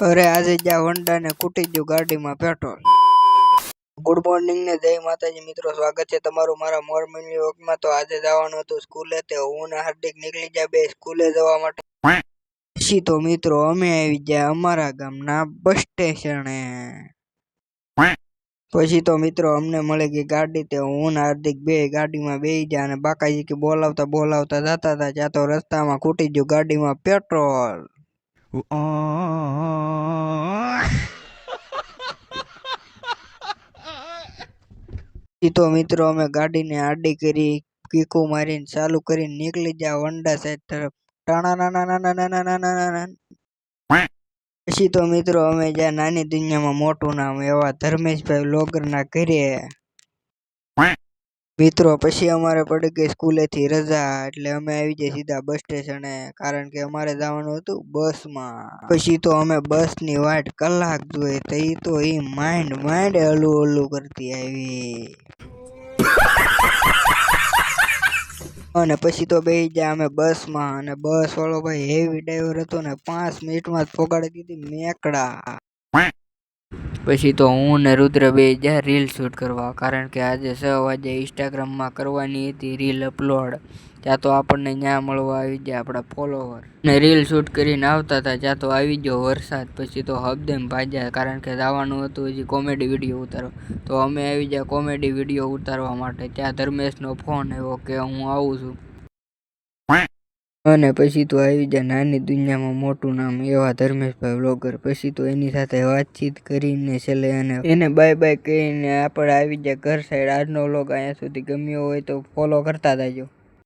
અરે આજે જ્યાં વંડા ને કૂટી ગયું ગાડીમાં પેટ્રોલ। ગુડ મોર્નિંગ ને જય માતાજી મિત્રો, સ્વાગત છે તમારું મારા મોર્નિંગ વોકમાં। તો આજે જવાનું હતું સ્કૂલે, તે હું ને હાર્દિક નીકળી ગયા બે સ્કૂલે જવા માટે। પછી તો મિત્રો અમે આવી ગયા અમારા ગામના બસ સ્ટેશને। પછી તો મિત્રો અમને મળી ગઈ ગાડી, તે હું ને હાર્દિક બે ગાડીમાં બેસી ગયા અને બાકાજી કે બોલાવતા જતા હતા, ત્યાં તો રસ્તામાં ખૂટી ગયું ગાડીમાં પેટ્રોલ। તો મિત્રો અમે ગાડીને આડી કરી, કીકુ મારીને ચાલુ કરીને નીકળી ગયા વંડા સાઈડ તરફ। પછી તો મિત્રો અમે જ્યાં નાની દુનિયામાં મોટું નામ એવા ધર્મેશભાઈ વ્લોગરના ઘરે। મિત્રો પછી અમારે પડી ગઈ સ્કૂલેથી રજા, એટલે અમે આવી ગયા સીધા બસ સ્ટેશને, કારણ કે અમારે જવાનું હતું બસમાં। પછી તો અમે બસની વાટ કલાક જોઈ, તો એ માંડ હલું કરતી આવી। અને પછી તો બેસી ગયા અમે બસમાં, અને બસ વાળો ભાઈ હેવી ડ્રાઈવર હતો ને 5 મિનિટમાં જ પોગાડી દીધી મેકડા। પછી તો હું ને રુદ્ર બે જ્યાં રીલ શૂટ કરવા, કારણ કે આજે 6 વાગે ઇન્સ્ટાગ્રામમાં કરવાની હતી રીલ અપલોડ। ત્યાં તો આપણને ત્યાં મળવા આવી ગયા આપણા ફોલોવર, ને રીલ શૂટ કરીને આવતા હતા ત્યાં તો આવી ગયો વરસાદ। પછી તો હબદેમ ભાગ્યા, કારણ કે જવાનું હતું હજી કોમેડી વિડીયો ઉતારવા, તો અમે આવી ગયા કોમેડી વિડીયો ઉતારવા માટે। ત્યાં ધર્મેશનો ફોન આવ્યો કે હું આવું છું, અને પછી તો આવી જાય નાની દુનિયામાં મોટું નામ એવા ધર્મેશભાઈ વ્લોગર। પછી તો એની સાથે વાતચીત કરીને છેલ્લે એને બાય બાય કહીને આપણે આવી જાય ઘર સાઈડ। આજનો વ્લોગ અહીંયા સુધી ગમ્યો હોય તો ફોલો કરતા જજો।